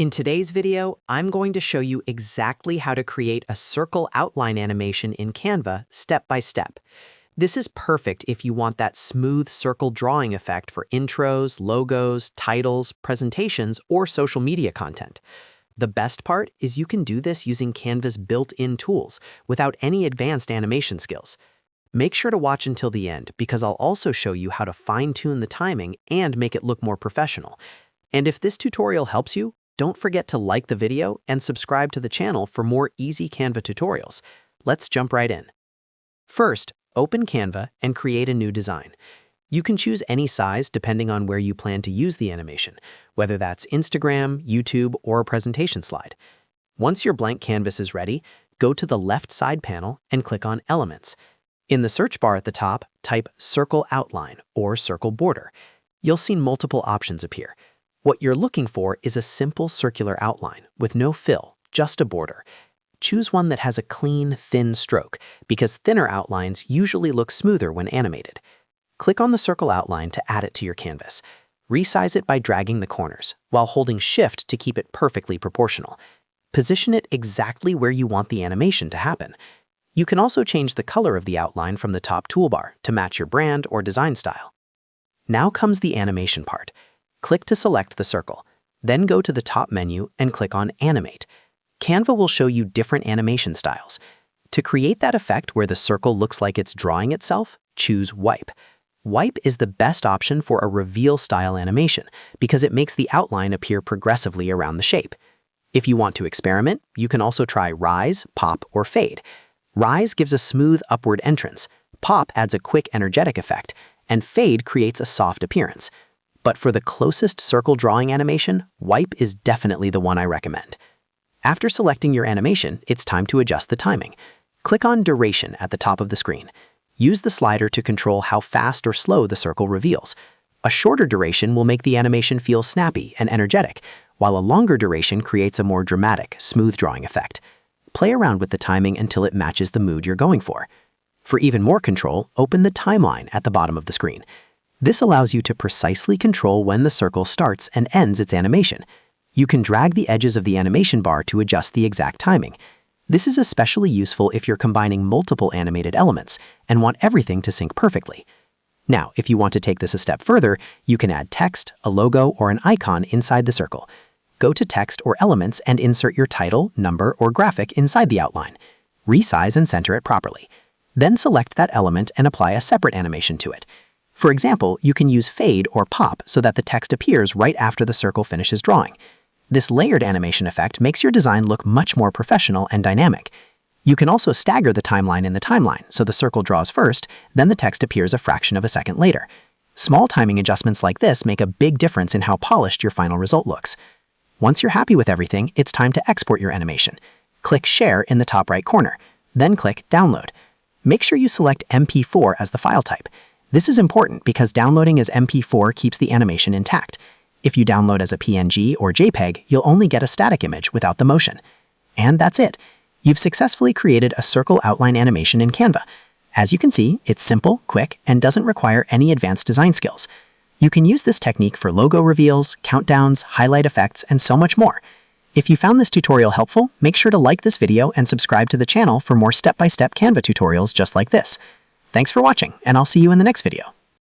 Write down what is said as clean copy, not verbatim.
In today's video, I'm going to show you exactly how to create a circle outline animation in Canva step by step. This is perfect if you want that smooth circle drawing effect for intros, logos, titles, presentations, or social media content. The best part is you can do this using Canva's built-in tools without any advanced animation skills. Make sure to watch until the end because I'll also show you how to fine-tune the timing and make it look more professional. And if this tutorial helps you, don't forget to like the video and subscribe to the channel for more easy Canva tutorials. Let's jump right in. First, open Canva and create a new design. You can choose any size depending on where you plan to use the animation, whether that's Instagram, YouTube, or a presentation slide. Once your blank canvas is ready, go to the left side panel and click on Elements. In the search bar at the top, type Circle Outline or Circle Border. You'll see multiple options appear. What you're looking for is a simple circular outline with no fill, just a border. Choose one that has a clean, thin stroke, because thinner outlines usually look smoother when animated. Click on the circle outline to add it to your canvas. Resize it by dragging the corners, while holding Shift to keep it perfectly proportional. Position it exactly where you want the animation to happen. You can also change the color of the outline from the top toolbar to match your brand or design style. Now comes the animation part. Click to select the circle, then go to the top menu and click on Animate. Canva will show you different animation styles. To create that effect where the circle looks like it's drawing itself, choose Wipe. Wipe is the best option for a reveal-style animation because it makes the outline appear progressively around the shape. If you want to experiment, you can also try Rise, Pop, or Fade. Rise gives a smooth upward entrance, Pop adds a quick energetic effect, and Fade creates a soft appearance. But for the closest circle drawing animation, Wipe is definitely the one I recommend. After selecting your animation, it's time to adjust the timing. Click on Duration at the top of the screen. Use the slider to control how fast or slow the circle reveals. A shorter duration will make the animation feel snappy and energetic, while a longer duration creates a more dramatic, smooth drawing effect. Play around with the timing until it matches the mood you're going for. For even more control, open the timeline at the bottom of the screen. This allows you to precisely control when the circle starts and ends its animation. You can drag the edges of the animation bar to adjust the exact timing. This is especially useful if you're combining multiple animated elements and want everything to sync perfectly. Now, if you want to take this a step further, you can add text, a logo, or an icon inside the circle. Go to Text or Elements and insert your title, number, or graphic inside the outline. Resize and center it properly. Then select that element and apply a separate animation to it. For example, you can use Fade or Pop so that the text appears right after the circle finishes drawing. This layered animation effect makes your design look much more professional and dynamic. You can also stagger the timeline in the timeline so the circle draws first, then the text appears a fraction of a second later. Small timing adjustments like this make a big difference in how polished your final result looks. Once you're happy with everything, it's time to export your animation. Click Share in the top right corner, then click Download. Make sure you select MP4 as the file type. This is important because downloading as MP4 keeps the animation intact. If you download as a PNG or JPEG, you'll only get a static image without the motion. And that's it. You've successfully created a circle outline animation in Canva. As you can see, it's simple, quick, and doesn't require any advanced design skills. You can use this technique for logo reveals, countdowns, highlight effects, and so much more. If you found this tutorial helpful, make sure to like this video and subscribe to the channel for more step-by-step Canva tutorials just like this. Thanks for watching, and I'll see you in the next video.